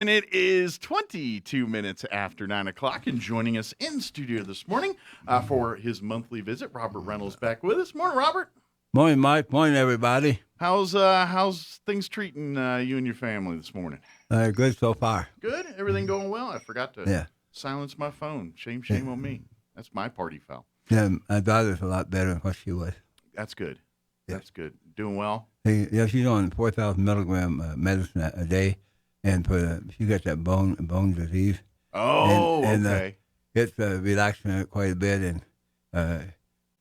And it is 22 minutes after 9 o'clock, and joining us in studio this morning for his monthly visit, Robert Reynolds back with us. Morning, Robert. Morning, Mike. Morning, everybody. How's things treating you and your family this morning? Good so far. Good? Everything going well? I forgot to Yeah. silence my phone. Shame on me. That's my party foul. Yeah, my daughter's a lot better than what she was. That's good. Yeah. That's good. Doing well? Yeah, she's on 4,000 milligram medicine a day, and she got that bone disease. Oh, and okay. It's relaxing her quite a bit, and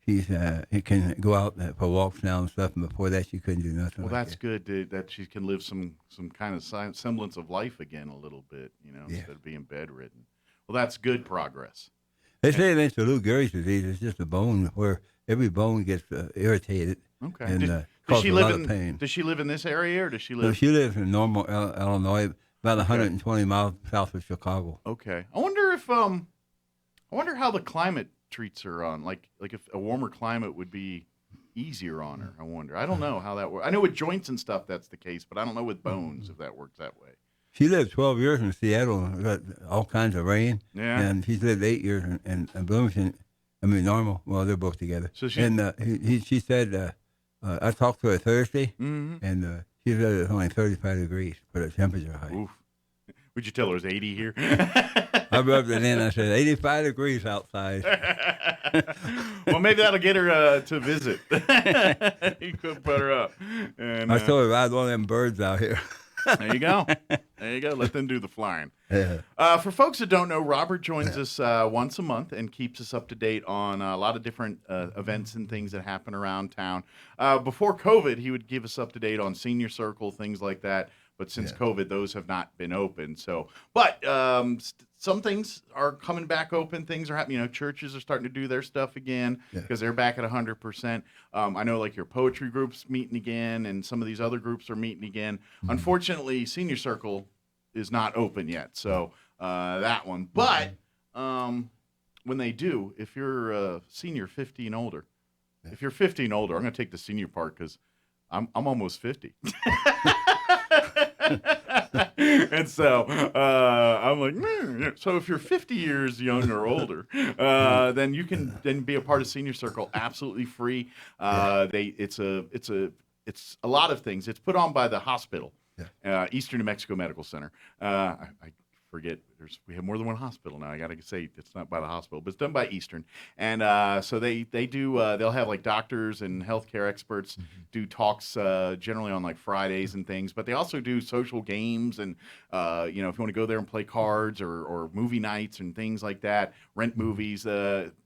she can go out for walks now and stuff. And before that, she couldn't do nothing. Well, like that's good that she can live some kind of semblance of life again a little bit, instead of being bedridden. Well, that's good progress. They say it's a Lou Gehrig's disease. It's just a bone where every bone gets irritated. Okay. And does she a live lot in of pain. Does she live in this area, or does she live? No, she lives in Normal, Illinois, about 120 miles south of Chicago. Okay. I wonder how the climate treats her on like if a warmer climate would be easier on her. I wonder. I don't know how that works. I know with joints and stuff that's the case, but I don't know with bones if that works that way. She lived 12 years in Seattle and got all kinds of rain. Yeah. And she's lived 8 years in Bloomington. I mean, Normal. Well, they're both together. So she she said, I talked to her Thursday, mm-hmm. and she said it's only 35 degrees, but the temperature high. Oof. Would you tell her it's 80 here? I rubbed it in. I said, 85 degrees outside. Well, maybe that'll get her to visit. You could put her up. And, I told her ride one of them birds out here. There you go. Let them do the flying. Yeah. For folks that don't know, Robert joins us once a month and keeps us up to date on a lot of different events and things that happen around town. Before COVID, he would give us up to date on Senior Circle, things like that. But since COVID, those have not been open. But some things are coming back open. Things are happening. Churches are starting to do their stuff again because they're back at 100%. I know like your poetry group's meeting again, and some of these other groups are meeting again. Mm-hmm. Unfortunately, Senior Circle is not open yet. So that one. But when they do, if you're a senior 50 and older, if you're 50 and older, I'm going to take the senior part because I'm almost 50. And so I'm like, so if you're 50 years young or older, then you can then be a part of Senior Circle absolutely free. It's a lot of things. It's put on by the hospital, Eastern New Mexico Medical Center. I forget. We have more than one hospital now. I got to say it's not by the hospital, but it's done by Eastern. And so they do. They'll have like doctors and healthcare experts do talks generally on like Fridays and things. But they also do social games and if you want to go there and play cards or movie nights and things like that, rent movies,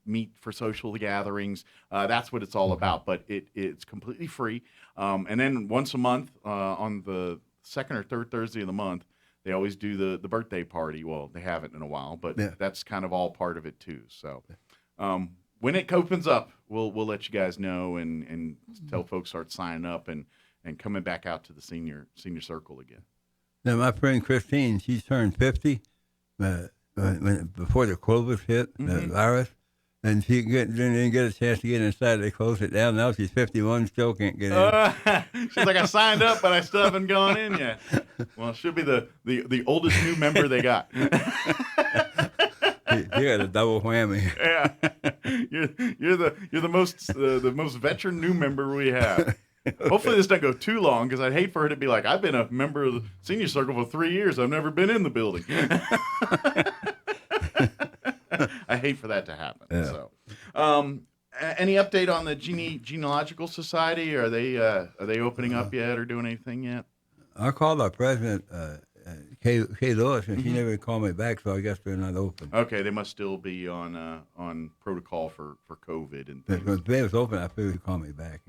meet for social gatherings. That's what it's all about. But it's completely free. And then once a month on the second or third Thursday of the month, they always do the birthday party. Well, they haven't in a while, but that's kind of all part of it too. So when it opens up, we'll let you guys know and tell folks start signing up and coming back out to the senior Circle again. Now, my friend Christine, she turned 50 before the COVID hit, the virus. And she didn't get a chance to get inside. They closed it down. Now she's 51, still can't get in. She's like, I signed up, but I still haven't gone in yet. Well, she'll be the oldest new member they got. You got a double whammy. Yeah, you're the most veteran new member we have. Hopefully this doesn't go too long because I'd hate for her to be like, I've been a member of the Senior Circle for 3 years. I've never been in the building. I hate for that to happen. Yeah. So, any update on the Genealogical Society? Are they opening up yet or doing anything yet? I called our president, Kay Lewis, and she never called me back. So I guess they're not open. Okay, they must still be on protocol for COVID and things. If they was open, I figured they'd call me back.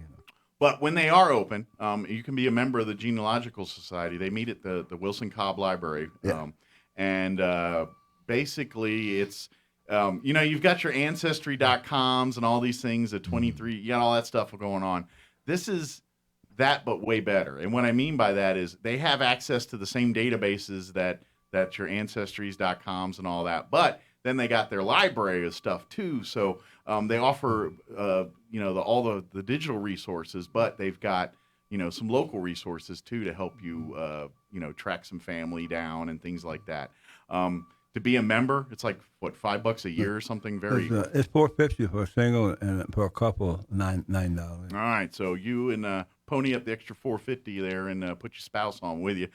But when they are open, you can be a member of the Genealogical Society. They meet at the Wilson Cobb Library, and basically it's. You've got your Ancestry.coms and all these things, the 23, you got all that stuff going on. This is that, but way better. And what I mean by that is they have access to the same databases that your Ancestries.coms and all that, but then they got their library of stuff too. So they offer, all the digital resources, but they've got, some local resources too to help you, track some family down and things like that. To be a member, it's like what, $5 a year or something. Very. It's $4.50 for a single, and for a couple, $9. All right, so you and pony up the extra $4.50 there, and put your spouse on with you,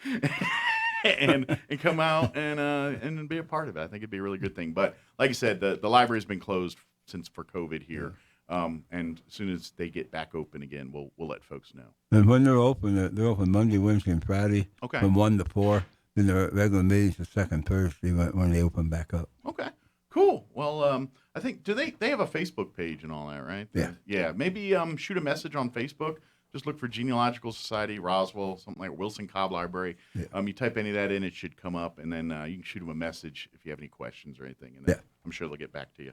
and come out and be a part of it. I think it'd be a really good thing. But like I said, the library's been closed since for COVID here. And as soon as they get back open again, we'll let folks know. And when they're open Monday, Wednesday, and Friday from 1 to 4. Then their regular meetings the second Thursday when they open back up. Okay, cool. Well, I think they have a Facebook page and all that, right? Yeah. Yeah. Maybe shoot a message on Facebook. Just look for Genealogical Society, Roswell, something like Wilson Cobb Library. Yeah. You type any of that in, it should come up, and then you can shoot them a message if you have any questions or anything, and then I'm sure they'll get back to you.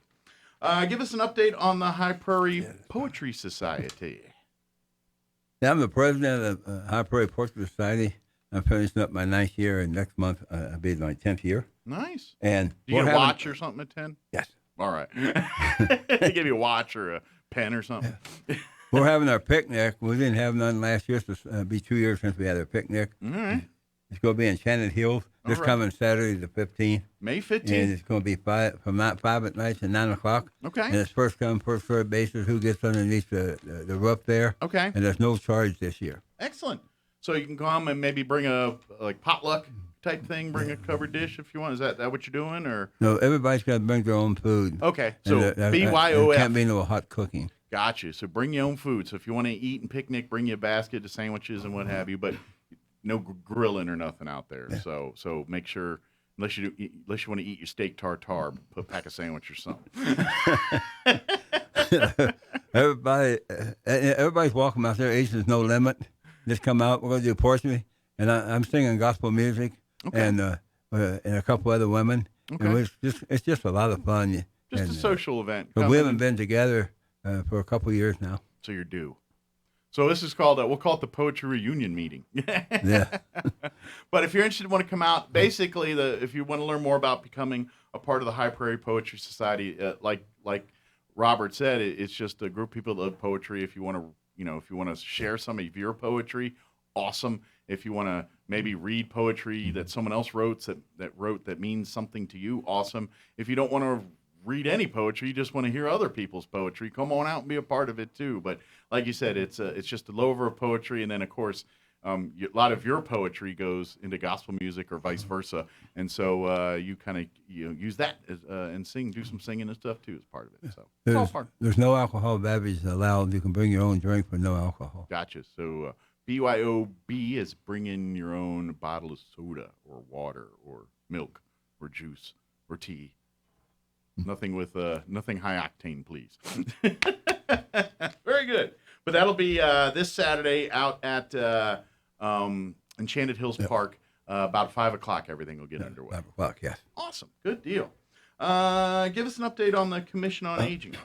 Give us an update on the High Prairie Poetry Society. Yeah, I'm the president of the High Prairie Poetry Society. I'm finishing up my 9th year, and next month I'll be my 10th year. Nice. And do you get a watch or something at 10? Yes. All right. They give you a watch or a pen or something. Yeah. We're having our picnic. We didn't have none last year, so it'll be 2 years since we had our picnic. All right. It's going to be in Enchanted Hills this coming Saturday, the 15th. May 15th. And it's going to be 5 at night to 9 o'clock. Okay. And it's first come, first served basis who gets underneath the roof there. Okay. And there's no charge this year. Excellent. So you can come and maybe bring a potluck type thing, bring a covered dish if you want. Is that what you're doing, or? No, everybody's got to bring their own food. Okay, so BYOF. Can't be no hot cooking. Gotcha. So bring your own food. So if you want to eat and picnic, bring you a basket of sandwiches and what have you, but no grilling or nothing out there. Yeah. So make sure, unless you want to eat your steak tartare, put a pack of sandwich or something. Everybody's welcome out there. Age is no limit. Just come out. We're going to do poetry, and I'm singing gospel music, and a couple other women. Okay. And it's just a lot of fun. Just a social event. But we haven't been together for a couple of years now. So you're due. So this is called, we'll call it the Poetry Reunion Meeting. Yeah. But if you're interested, want to come out, basically, if you want to learn more about becoming a part of the High Prairie Poetry Society, like Robert said, it's just a group of people that love poetry. If you want to, if you want to share some of your poetry, awesome. If you want to maybe read poetry that someone else wrote that means something to you, awesome. If you don't want to read any poetry, you just want to hear other people's poetry, come on out and be a part of it too. But like you said, it's just a lover of poetry, and then of course a lot of your poetry goes into gospel music or vice versa, and so you kind of use that and do some singing and stuff too as part of it. So it's all part. There's no alcohol beverages allowed. You can bring your own drink, but no alcohol. Gotcha. So BYOB is bring in your own bottle of soda or water or milk or juice or tea. Nothing high octane, please. Very good. But that'll be this Saturday out at Enchanted Hills Park. About 5 o'clock, everything will get underway. 5 o'clock, yes. Awesome. Good deal. Give us an update on the Commission on Aging.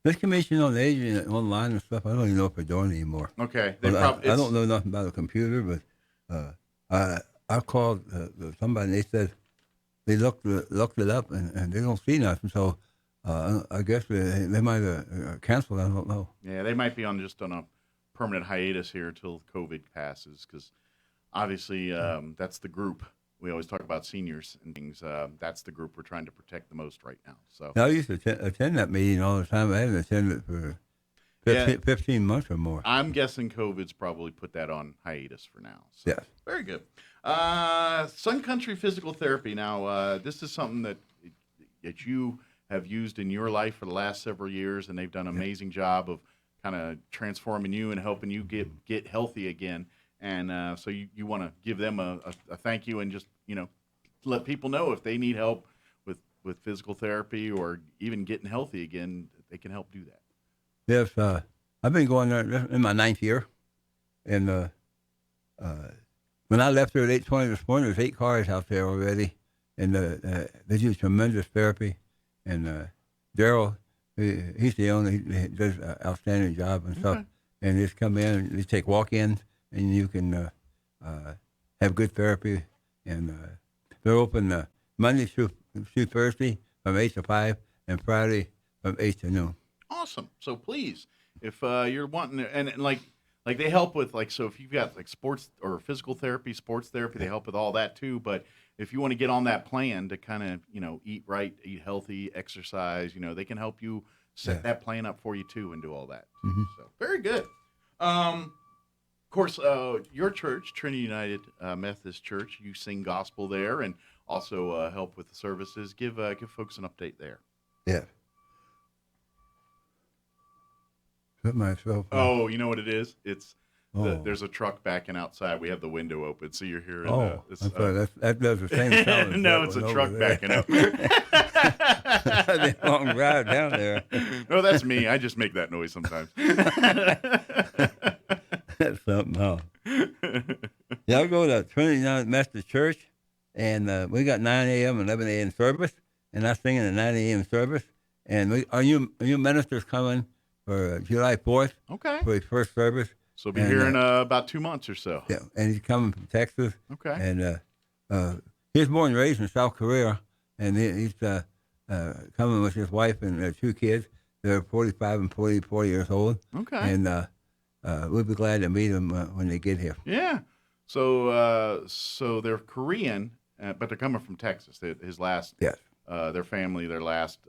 This Commission on Aging online and stuff, I don't even know if they're doing it anymore. Okay. I don't know nothing about a computer, but I called somebody and they said they looked it up and they don't see nothing. So I guess they might have canceled. I don't know. Yeah, they might be on a permanent hiatus here until COVID passes, because obviously that's the group. We always talk about seniors and things. That's the group we're trying to protect the most right now. So I used to attend that meeting all the time. I haven't attended it for 15 months or more. I'm guessing COVID's probably put that on hiatus for now. So. Yes. Very good. Sun Country Physical Therapy. Now, this is something that you have used in your life for the last several years, and they've done an amazing job of kind of transforming you and helping you get healthy again. And so you want to give them a thank you and just, let people know if they need help with physical therapy or even getting healthy again, they can help do that. Yes, I've been going there in my 9th year. And when I left there at 8:20 this morning, there's 8 cars out there already. And they do tremendous therapy. And Daryl, he's the owner. He does an outstanding job and stuff. And they just come in and they take walk-ins, and you can have good therapy. And they're open Monday through Thursday from 8 to 5, and Friday from 8 to noon. Awesome. So please, if you're wanting to, and like Like they help with so if you've got like sports or physical therapy, sports therapy, they help with all that too. But if you want to get on that plan to kind of eat right, eat healthy, exercise, they can help you set Yeah. that plan up for you too and do all that too. Mhm. So very good. Of course, your church, Trinity United Methodist Church, you sing gospel there and also help with the services. Give folks an update there. Yeah. Put myself. Oh, you know what it is? It's Oh. there's a truck backing outside. We have the window open, so you're hearing. Oh, This, I'm sorry. That does the same sound. As no, that it's a one truck over there. backing up. That'd be a long drive down there. No, that's me. I just make that noise sometimes. That's something else. Yeah, I go to Trinity United Methodist Church, and we got 9 a.m. and 11 a.m. service, and I sing in the 9 a.m. service. And are you ministers coming for July 4th Okay. for his first service? So we'll be And, here in about 2 months or so. Yeah, and he's coming from Texas. Okay. And he was born and raised in South Korea, and he's coming with his wife and their 2 kids. They're 45 and 44 years old. Okay. And we'll be glad to meet them when they get here. Yeah. So they're Korean, but they're coming from Texas. His last, Yes. Their family, their last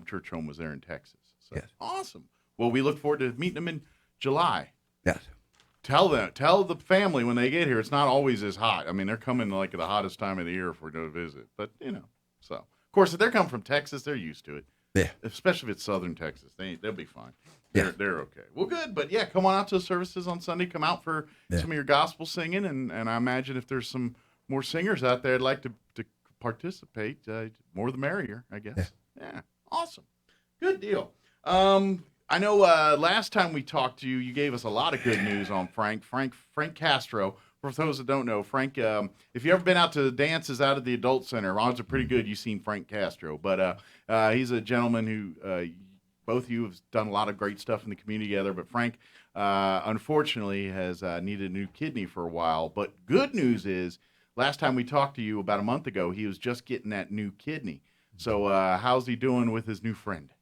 church home was there in Texas. So Yes. awesome. Well, we look forward to meeting them in July. Yes. Tell the family when they get here, it's not always as hot. I mean, they're coming like at the hottest time of the year for a visit. But, so. Of course, if they're coming from Texas, they're used to it. Yeah. Especially if it's southern Texas. They'll be fine. Yeah. They're okay. Well, good. But, yeah, come on out to the services on Sunday. Come out for some of your gospel singing. And I imagine if there's some more singers out there that'd like to participate, more the merrier, I guess. Yeah. Awesome. Good deal. I know last time we talked to you, you gave us a lot of good news on Frank Castro. For those that don't know, Frank, if you've ever been out to the dances out at the Adult Center, odds are pretty good you've seen Frank Castro. But he's a gentleman who both of you have done a lot of great stuff in the community together. But Frank, unfortunately, has needed a new kidney for a while. But good news is, last time we talked to you about a month ago, he was just getting that new kidney. So how's he doing with his new friend?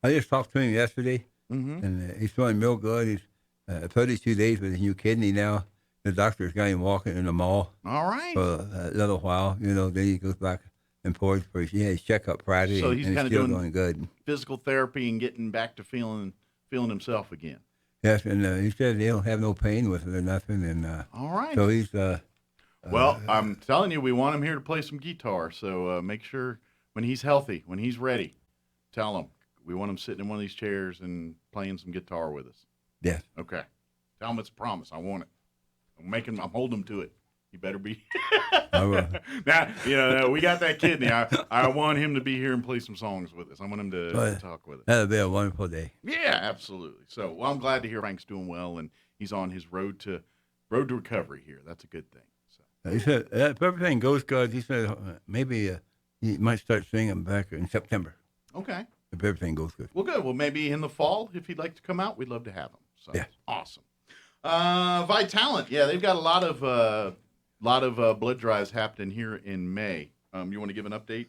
I just talked to him yesterday, Mm-hmm. and he's doing real good. He's 32 days with his new kidney now. The doctor's got him walking in the mall All right. for a little while. Then he goes back and forth for his checkup Friday, So he's and kinda still doing- good. Physical therapy and getting back to feeling himself again. Yes, and he said he'll have no pain with it or nothing. And All right. so he's Well, I'm telling you, we want him here to play some guitar. So make sure when he's healthy, when he's ready, tell him we want him sitting in one of these chairs and playing some guitar with us. yes. Okay. Tell him it's a promise. I want it. I'm holding him to it. You better be. I will. Now, we got that kidney. I want him to be here and play some songs with us. I want him to talk with us. That'll be a wonderful day. Yeah, absolutely. So, well, I'm glad to hear Frank's doing well, and he's on his road to recovery here. That's a good thing. So, He said if everything goes good, he said maybe he might start singing back in September okay. if everything goes good. Well, good. Well, maybe in the fall, if he'd like to come out, we'd love to have him. So, Yeah. awesome. Vitalent, yeah, they've got a lot of blood drives happening here in May. You want to give an update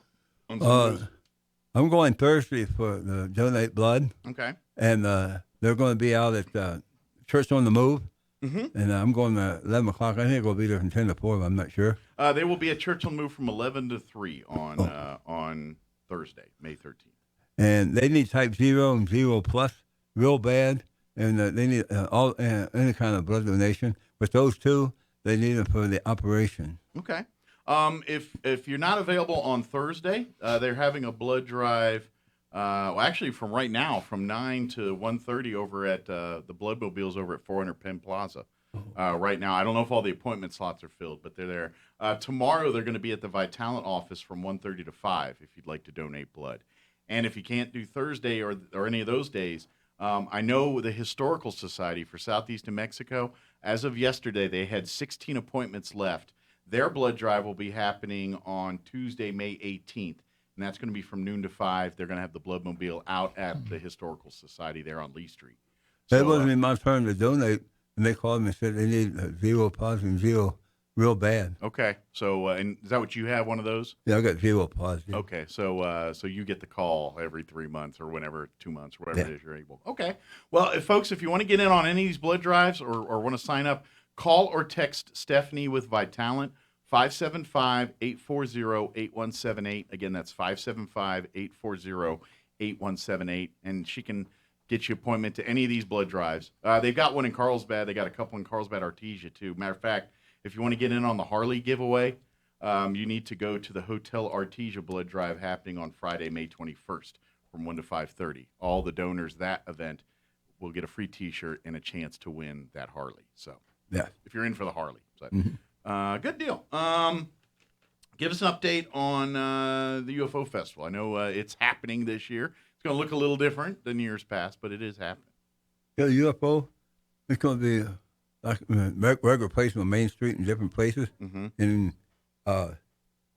on some of those? I'm going Thursday for the donate blood, Okay. and they're going to be out at Church on the Move, and I'm going at 11 o'clock. I think we'll be there from 10 to 4, but I'm not sure. They will be at Church on the Move from 11 to 3 on Thursday, May 13th. And they need type 0 and 0 plus real bad, and they need any kind of blood donation. But those two, they need them for the operation. Okay. If you're not available on Thursday, they're having a blood drive. Well, actually, from right now, from 9 to 1:30 over at the Blood Mobiles over at 400 Penn Plaza. Right now, I don't know if all the appointment slots are filled, but they're there. Tomorrow, they're going to be at the Vitalent office from 1:30 to 5 if you'd like to donate blood. And if you can't do Thursday or any of those days, I know the Historical Society for Southeast New Mexico, as of yesterday, they had 16 appointments left. Their blood drive will be happening on Tuesday, May 18th, and that's going to be from noon to 5. They're going to have the Blood Mobile out at the Historical Society there on Lee Street. That wasn't my turn to donate, and they called me and said they need 0 positive, 0 real bad. Okay. So, and is that what you have? One of those? Yeah, I got zero positive. Okay. So you get the call every 3 months or whenever, 2 months, whatever Yeah. it is you're able. Okay. Well, folks, if you want to get in on any of these blood drives or want to sign up, call or text Stephanie with Vitalent. 575-840-8178. Again, that's 575-840-8178. And she can get you an appointment to any of these blood drives. They've got one in Carlsbad. They got a couple in Carlsbad, Artesia, too. Matter of fact, if you want to get in on the Harley giveaway, you need to go to the Hotel Artesia blood drive happening on Friday, May 21st from 1 to 5:30. All the donors that event will get a free T-shirt and a chance to win that Harley. So Yeah. if you're in for the Harley. So, good deal. Give us an update on the UFO Festival. I know it's happening this year. It's going to look a little different than years past, but it is happening. Yeah, the UFO, it's going to be like regular places on Main Street in different places. Mm-hmm. And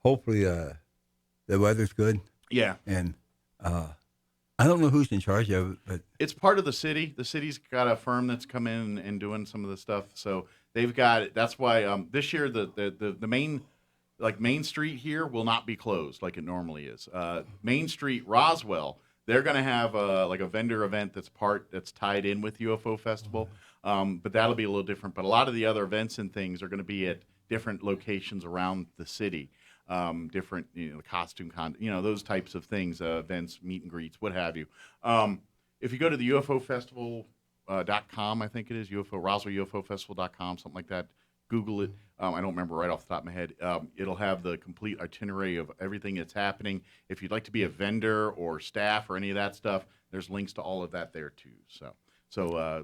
hopefully the weather's good. Yeah. And I don't know who's in charge of it, but It's part of the city. The city's got a firm that's come in and doing some of the stuff. So they've got it. That's why this year the main, like Main Street here, will not be closed like it normally is. Main Street, Roswell, they're going to have like a vendor event that's tied in with UFO Festival. But that'll be a little different. But a lot of the other events and things are going to be at different locations around the city. Different, costume those types of things, events, meet and greets, what have you. If you go to the UFO Festival.com, I think it is, Roswell UFO Festival.com, something like that. Google it. I don't remember right off the top of my head. It'll have the complete itinerary of everything that's happening. If you'd like to be a vendor or staff or any of that stuff, there's links to all of that there too. So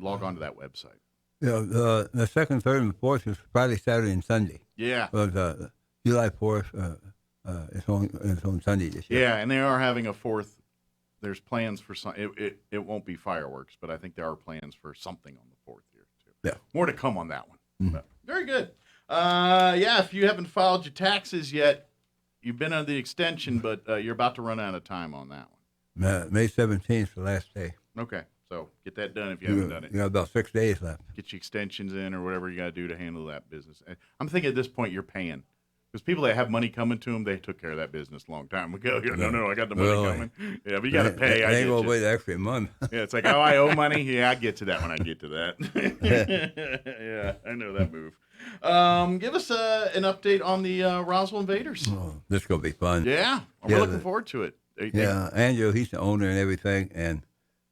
log on to that website. yeah, the 2nd, 3rd, and 4th is Friday, Saturday, and Sunday. Yeah. But July 4th it's on Sunday this year. Yeah, and they are having a 4th. There's plans for some. It won't be fireworks, but I think there are plans for something on the 4th here too. Yeah. More to come on that one. Mm-hmm. But very good. Yeah, if you haven't filed your taxes yet, you've been on the extension, but you're about to run out of time on that one. May 17th is the last day. Okay, so get that done if you haven't done it. You got about 6 days left. Get your extensions in or whatever you got to do to handle that business. I'm thinking at this point you're paying. Because people that have money coming to them, they took care of that business a long time ago. No, I got the money coming. Yeah, but you got to pay. I ain't get gonna you. wait the extra month. Yeah, it's like, oh, I owe money. Yeah, I get to that when I get to that. Yeah, I know that move. Give us an update on the Roswell Invaders. Oh, this is gonna be fun. Yeah, we're looking forward to it. Yeah, Andrew, he's the owner and everything, and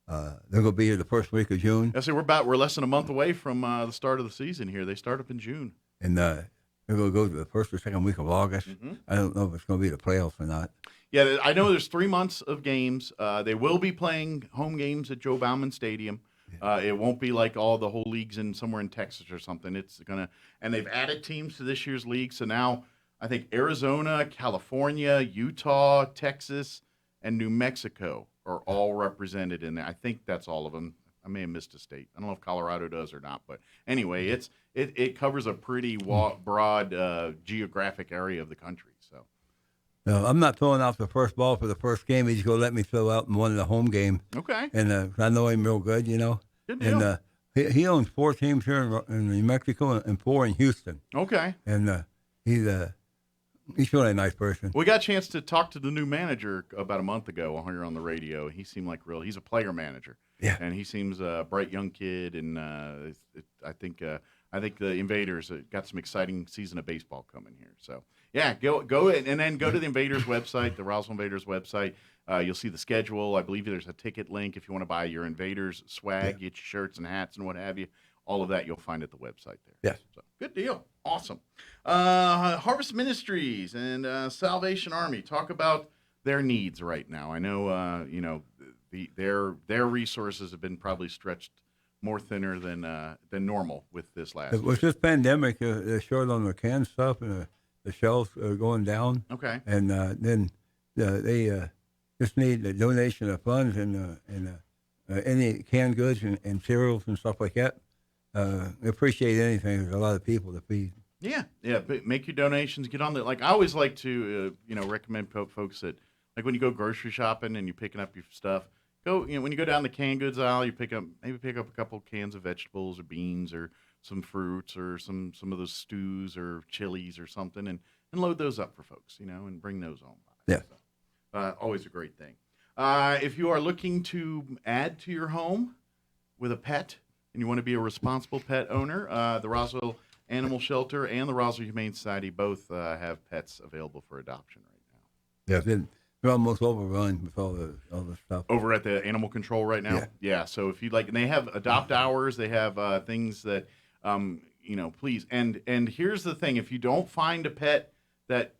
they're gonna be here the first week of June. I say we're less than a month away from the start of the season here. They start up in June. And they're going to go to the 1st or 2nd week of August. Mm-hmm. I don't know if it's going to be the playoffs or not. Yeah, I know there's 3 months of games. They will be playing home games at Joe Bauman Stadium. It won't be like all the whole leagues in somewhere in Texas or something. It's and they've added teams to this year's league. So now I think Arizona, California, Utah, Texas, and New Mexico are all represented in there. I think that's all of them. I may have missed a state. I don't know if Colorado does or not, but anyway, it covers a pretty broad geographic area of the country. So, I'm not throwing out the first ball for the first game. He's going to let me throw out in one of the home games. Okay. And I know him real good, Good deal. And he owns 4 teams here in New Mexico and 4 in Houston. Okay. And he's really a nice person. We got a chance to talk to the new manager about a month ago when we were on the radio. He seemed like he's a player manager. Yeah. And he seems a bright young kid, and I think the Invaders got some exciting season of baseball coming here. So yeah, go and then go to the Invaders website, the Roswell Invaders website. You'll see the schedule. I believe there's a ticket link if you want to buy your Invaders swag, get your shirts and hats and what have you. All of that you'll find at the website there. Yes. So good deal. Awesome. Harvest Ministries and Salvation Army, talk about their needs right now. I know their resources have been probably stretched more thinner than normal with this last. With this pandemic, they're short on the canned stuff, and the shelves are going down. Okay. And then they just need a donation of funds and any canned goods and cereals and stuff like that. They appreciate anything. There's a lot of people to feed. Yeah. But make your donations. Get on there. Like I always like to, recommend folks that, like when you go grocery shopping and you're picking up your stuff, when you go down the canned goods aisle, you pick up a couple cans of vegetables or beans or some fruits or some of those stews or chilies or something, and load those up for folks, and bring those on by. Yeah. So, always a great thing. If you are looking to add to your home with a pet and you want to be a responsible pet owner, the Roswell Animal Shelter and the Roswell Humane Society both have pets available for adoption right now. Yeah, they're almost overrun with all the stuff. Over at the animal control right now? Yeah. So if you'd like, and they have adopt hours, they have things that, please. And here's the thing: if you don't find a pet that,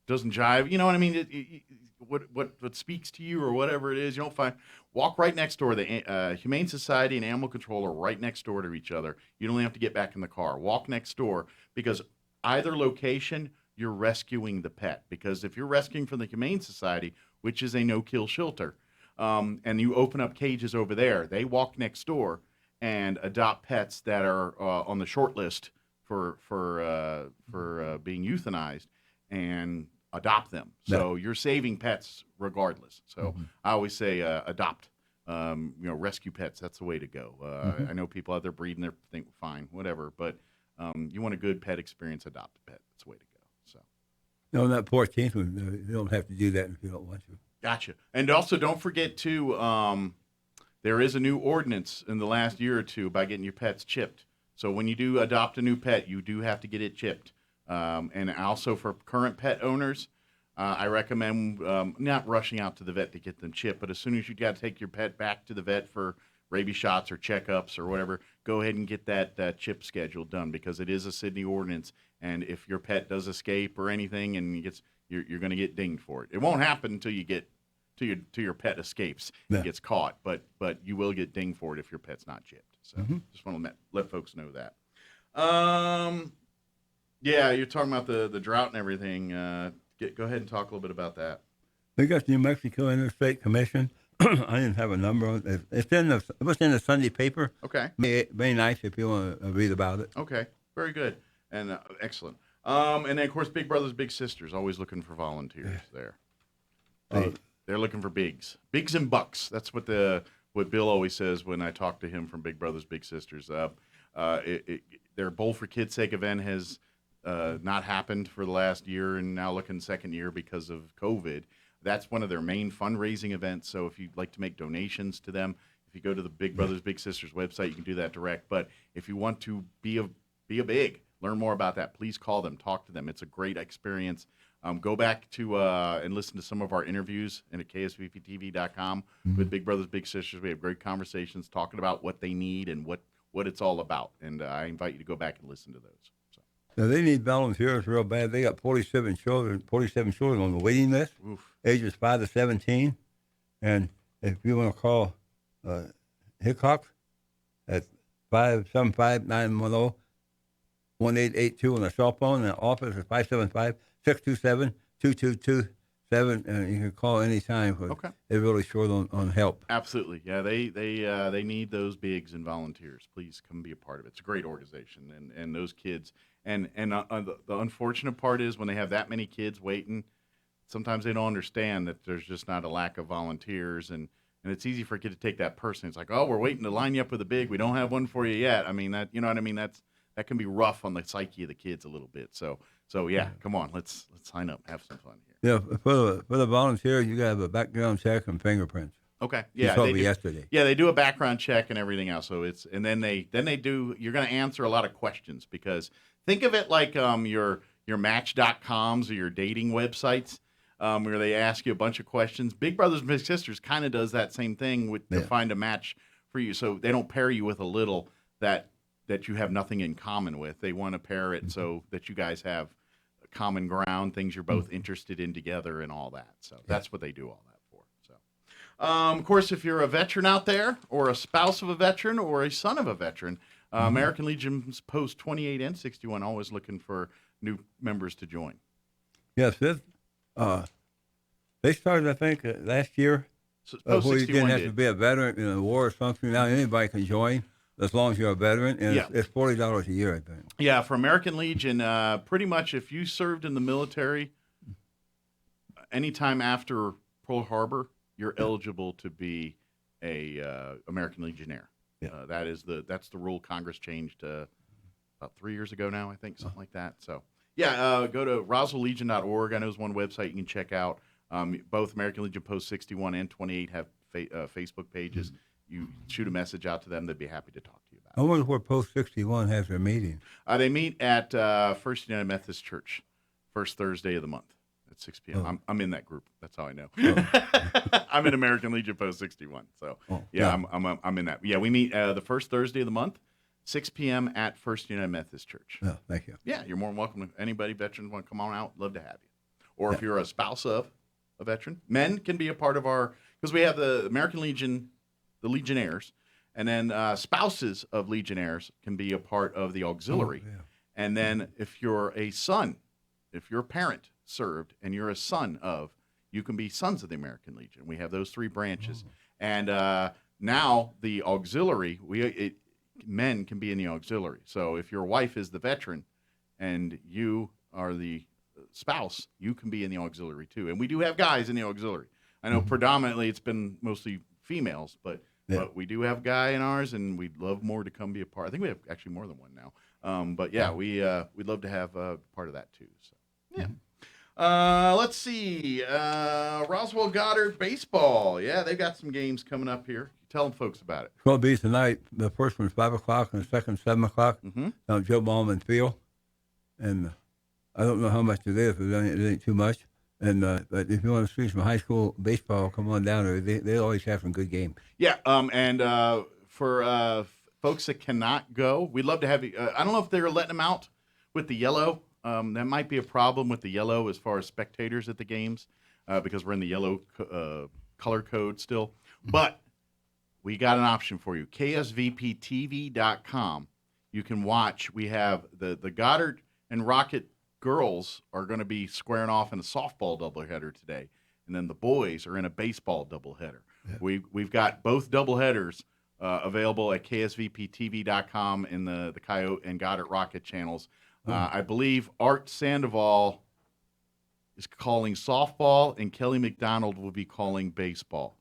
doesn't jive, you know what I mean? What speaks to you or whatever it is, you don't find. Walk right next door. The Humane Society and Animal Control are right next door to each other. You don't even have to get back in the car. Walk next door, because either location, you're rescuing the pet. Because if you're rescuing from the Humane Society, which is a no-kill shelter, and you open up cages over there, they walk next door and adopt pets that are on the short list for being euthanized, and adopt them. So you're saving pets regardless. So I always say adopt. Rescue pets. That's the way to go. I know people out there breeding, they think fine, whatever. But you want a good pet experience, adopt a pet. That's the way to go. So. No, that 14th one, you don't have to do that if you don't want to. Gotcha. And also, don't forget to, there is a new ordinance in the last year or two about getting your pets chipped. So when you do adopt a new pet, you do have to get it chipped. And also for current pet owners, I recommend not rushing out to the vet to get them chipped, but as soon as you got to take your pet back to the vet for rabies shots or checkups or whatever, go ahead and get that chip schedule done, because it is a Sydney ordinance. And if your pet does escape or anything, and you're going to get dinged for it. It won't happen until you get to your pet escapes and gets caught, but you will get dinged for it if your pet's not chipped. So just want to let folks know that. Yeah, you're talking about the drought and everything. Go ahead and talk a little bit about that. We got the New Mexico Interstate Commission. I didn't have a number on it. It was in the Sunday paper. Okay. Very nice if you want to read about it. Okay. Very good. And excellent. And then, of course, Big Brothers Big Sisters, always looking for volunteers there. They're looking for bigs and bucks. That's what Bill always says when I talk to him from Big Brothers Big Sisters. Their Bowl for Kids' Sake event has not happened for the last year, and now looking second year because of COVID. That's one of their main fundraising events. So if you'd like to make donations to them, if you go to the Big Brothers Big Sisters website, you can do that direct. But if you want to be a big, learn more about that, please call them, talk to them. It's a great experience. Go back to and listen to some of our interviews at ksvptv.com with Big Brothers Big Sisters. We have great conversations talking about what they need and what it's all about. And I invite you to go back and listen to those. Now, they need volunteers real bad. They got 47 children on the waiting list, ages 5 to 17. And if you want to call Hickok at 575-910-1882 on the cell phone, and the office is 575-627-2227, and you can call anytime. Okay. They're really short on help. Absolutely. Yeah, they need those bigs and volunteers. Please come be a part of it. It's a great organization, and those kids. And the unfortunate part is when they have that many kids waiting, sometimes they don't understand that there's just not a lack of volunteers, and it's easy for a kid to take that person. It's like, oh, we're waiting to line you up with a big. We don't have one for you yet. I mean, that, you know what I mean? That can be rough on the psyche of the kids a little bit. So yeah, come on, let's sign up, have some fun here. Yeah, for the volunteers, you got to have a background check and fingerprints. Okay. Yeah. You told me yesterday. Yeah, they do a background check and everything else. So then they do. You're going to answer a lot of questions, because think of it like your Match.coms or your dating websites, where they ask you a bunch of questions. Big Brothers Big Sisters kind of does that same thing to find a match for you. So they don't pair you with a little that you have nothing in common with. They want to pair it so that you guys have common ground, things you're both interested in together, and all that. So that's what they do all that for. So, of course, if you're a veteran out there, or a spouse of a veteran, or a son of a veteran, American Legion's Post 28 and 61 always looking for new members to join. Yes, they started, I think, last year. So Post where you 61 didn't have to be a veteran in a war or something. Now anybody can join as long as you're a veteran, and it's $40 a year, I think. Yeah, for American Legion, pretty much if you served in the military anytime after Pearl Harbor, you're eligible to be a American Legionnaire. That's the rule Congress changed about 3 years ago now, I think, something like that. So, yeah, go to RoswellLegion.org. I know there's one website you can check out. Both American Legion Post 61 and 28 have Facebook pages. You shoot a message out to them; they'd be happy to talk to you about I wonder where Post 61 has their meeting. They meet at First United Methodist Church, first Thursday of the month at 6 p.m. Oh. I'm in that group. That's how I know. Oh. I'm in American Legion Post 61. So I'm in that. Yeah, we meet the first Thursday of the month, 6 p.m. at First United Methodist Church. Oh, thank you. Yeah, you're more than welcome. If anybody, veterans, want to come on out, love to have you. Or if you're a spouse of a veteran, men can be a part of our, because we have the American Legion, the Legionnaires, and then spouses of Legionnaires can be a part of the auxiliary. Oh, yeah. And then if you're a son, if your parent served and you're a son of, you can be sons of the American Legion. We have those three branches. And now the auxiliary, men can be in the auxiliary. So if your wife is the veteran and you are the spouse, you can be in the auxiliary too. And we do have guys in the auxiliary. I know predominantly it's been mostly females, but we do have a guy in ours, and we'd love more to come be a part. I think we have actually more than one now. But yeah, we'd love to have a part of that too. So yeah. Let's see. Roswell Goddard baseball. Yeah, they've got some games coming up here. Tell them folks about it. It's going to be tonight. The first one's 5 o'clock and the second 7 o'clock down Joe Ballman Field. And I don't know how much it is, but it ain't too much. And but if you want to see some high school baseball, come on down there. They always have some good games. Yeah, and for folks that cannot go, we'd love to have you. I don't know if they're letting them out with the yellow. That might be a problem with the yellow as far as spectators at the games because we're in the yellow color code still. But we got an option for you. KSVPTV.com. You can watch. We have the Goddard and Rocket girls are going to be squaring off in a softball doubleheader today, and then the boys are in a baseball doubleheader. Yeah. We've got both doubleheaders available at KSVPTV.com in the Coyote and Goddard Rocket channels. I believe Art Sandoval is calling softball, and Kelly McDonald will be calling baseball.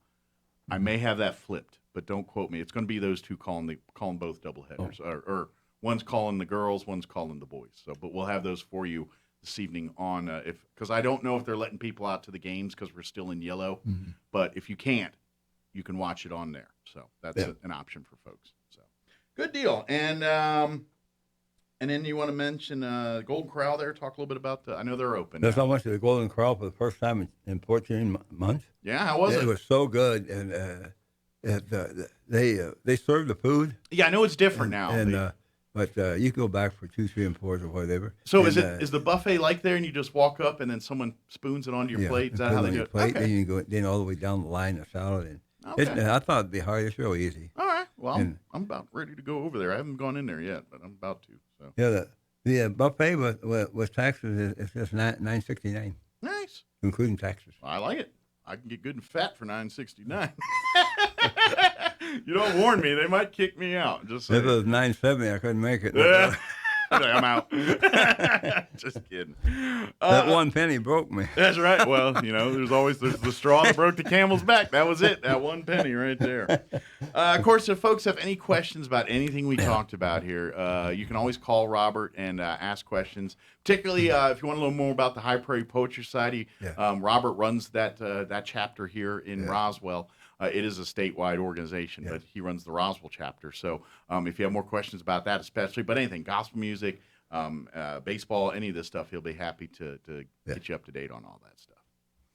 I may have that flipped, but don't quote me. It's going to be those two calling both doubleheaders, or one's calling the girls, one's calling the boys. So, but we'll have those for you this evening on because I don't know if they're letting people out to the games because we're still in yellow. Mm-hmm. But if you can't, you can watch it on there. So that's an option for folks. So good deal. And then you want to mention Golden Corral there. Talk a little bit about I know they're open. Yes, I went to the Golden Corral for the first time in 14 months. Yeah, how was it? It was so good, and they serve the food. Yeah, I know it's different now. But you can go back for 2, 3, and 4s or whatever. So is the buffet like there, and you just walk up, and then someone spoons it onto your plate? Is that how they do it? Plate, okay. And you go all the way down the line of salad. And I thought it'd be hard. It's really easy. All right. Well, I'm about ready to go over there. I haven't gone in there yet, but I'm about to. So yeah, the buffet with taxes is just $9.69. Nice, including taxes. I like it. I can get good and fat for $9.69. You don't warn me; they might kick me out. Just if it was $9.70, I couldn't make it. I'm out. Just kidding. That 1 penny broke me. That's right. Well, there's the straw that broke the camel's back. That was it. That 1 penny right there. Of course, if folks have any questions about anything we talked about here, you can always call Robert and ask questions. Particularly if you want to learn more about the High Prairie Poetry Society. Robert runs that chapter here in Roswell. It is a statewide organization, but he runs the Roswell chapter. So if you have more questions about that, especially, but anything, gospel music, baseball, any of this stuff, he'll be happy to get you up to date on all that stuff.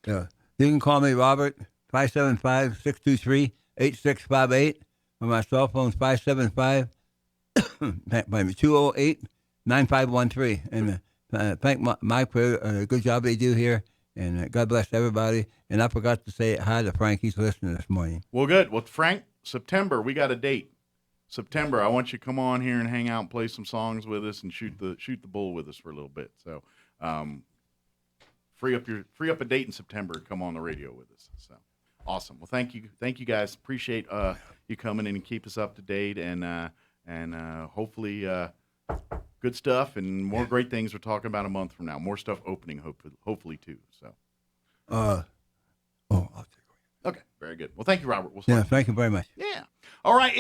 Yeah. You can call me, Robert, 575-623-8658. Or my cell phone's 575-208-9513. And thank Mike for a good job they do here. And God bless everybody. And I forgot to say hi to Frank. He's listening this morning. Well, good. Well, Frank, September, we got a date. September, I want you to come on here and hang out and play some songs with us and shoot the bull with us for a little bit. So free up a date in September and come on the radio with us. So awesome. Well, thank you guys. Appreciate you coming in and keep us up to date and hopefully good stuff and more great things we're talking about a month from now. More stuff opening, hopefully too. So, I'll take it. Okay, very good. Well, thank you, Robert. Thank you very much. Yeah. All right.